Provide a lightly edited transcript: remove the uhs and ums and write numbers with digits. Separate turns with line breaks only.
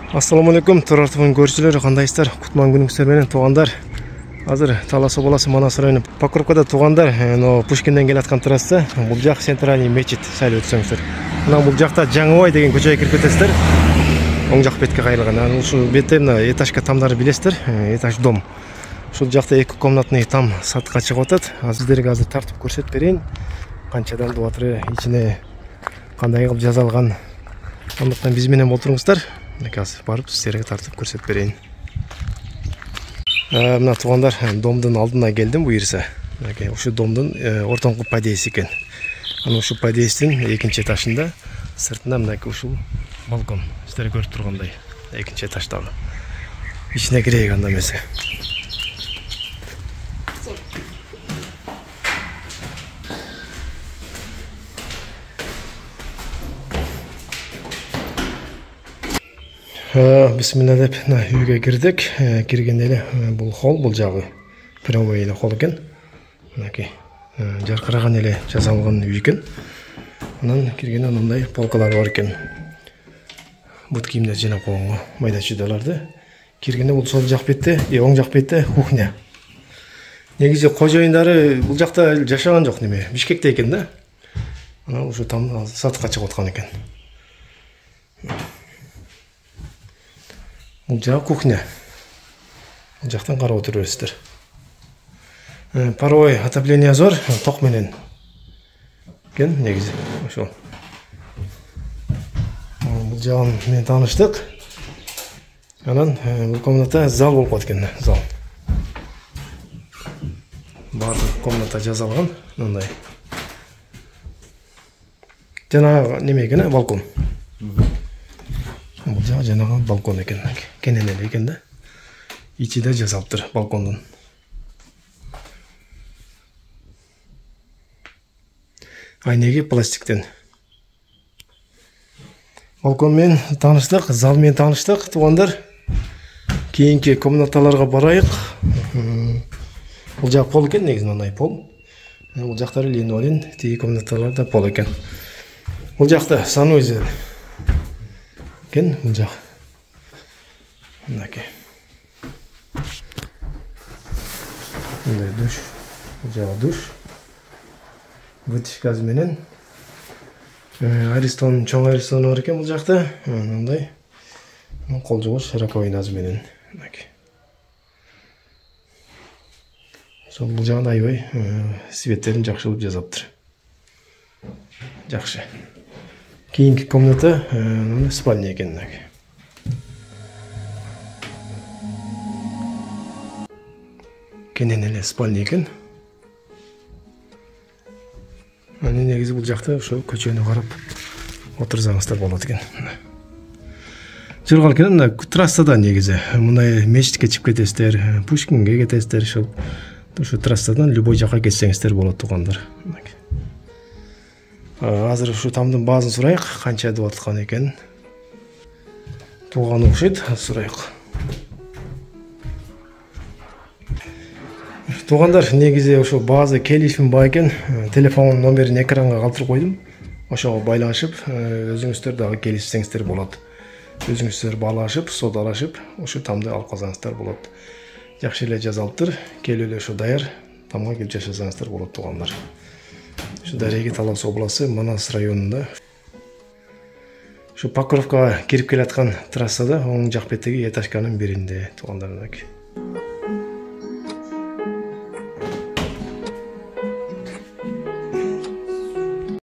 Ассаламу алейкум, турартыбын көрчүлөр, кандайсыздар? Кутман күнүңүздөр менен туугандар. Азыр Талас областы Манас району Покровкада туугандар, Пушкинден келаткан трасса, бул жак центральный мечит, сәл өтсөңүздөр. Мына бул жакта Жаңыбай деген көчөгө кирип кетесиздер. Оң жак бетке кайрылган. Анан ушул бетте мына этажка тамдарды билесиздер, этаж дом. Ушул жакта 2 комнатный там сатка чыгып атат. Сиздерге азыр тартып көрсөтүп берейин. Канчадан туатыры, ичине кандай кылып жазалган. Андыктан биз менен болтуруңуздар. Азыр барып сиздерге тартып көрсөтүп берейин. Мына туугандар, домдун алдына келдим буйырса. Ушу домдун ортоңку подъезди экен. Анан ушу подъездин экинчи этажында сыртында мынакей ушул балкон. Сиздер көрүп тургандай, экинчи этаждагы. Ичине кирейик анда эмесе. Бисмилла деп үйгө кирдик. Киргенде эле бул холл, бул жагы прямой эле холл экен. Мынакей жаркыраган эле жасалган үй экен. Анан киргенде мындай полкалар бар экен. Бут кийимдер жинап койгонго, майда чүйдөлөрдү. Киргенде бул сол жак бетте, оң жак бетте кухня. Негизи кожоюндары бул жакта жашаган жок неме, Бишкекте экен да. Анан ушу там сатка чыгып аткан экен. Бул жак кухня. Бул жактан карап отурбайсыздар. Паровой отопление зор, ток менен. Кен негизи ошол. Бул жагын менен тааныштык. Анан бул комната зал болуп калат экен, зал. Бардык комната жазалган, мындай. Жана неме экен, балкон. Бул жагы жанагы балкон экен. Кенен эле экен да. Ичи да жасалыптыр балкондун. Айнеги пластиктен. Балкон менен тааныштык, зал менен тааныштык, туугандар. Кийинки комнаталарга барайык. Бул жак пол экен, негизи мындай пол. Бул жактары линолеум, тиги комнаталарда пол экен. Бул жакта санузел экен, бул жак. Мынакей. Мындай душ, бул жагы душ. Вытяжка менен. Аристон, чоң аристон бар экен бул жакта. Мындай. Кол жуугуч раковинасы менен. Мынакей. Сол бул жагын аябай светтерин жакшылап жасаптыр. Жакшы. Кийинки комната спальня экен. Кенен эле спальня экен. Анан негизи бул жакта ошо көчөнү карап отурсаңыздар болот экен. Жыргал экен, мына трассада негизи. Мына мечитке чыгып кетесиздер, Пушкинге кетесиздер, ошо трассадан любой жака кетсеңиздер болот, туугандар. Азыр ушу тамдын баазын сурайык, канча деп аткан экен. Тууганы окшойт, сурайык. Туугандар, негизи ошо баазы келишим бар экен. Телефон номерин экранга калтырып койдум. Ошого байланышып, өзүңүздөр дагы келишсеңиздер болот. Өзүңүздөр баалашып, содалашып, ошо тамды алып калсаңыздар болот. Жакшы эле жазалыптыр. Келип эле ошо даяр тамга келип жашасаңыздар болот, туугандар. Ошо Дареги Талас областы Манас районунда. Ошо Покровкага кирип келаткан трассада оң жак беттеги этажканын биринде, туугандар.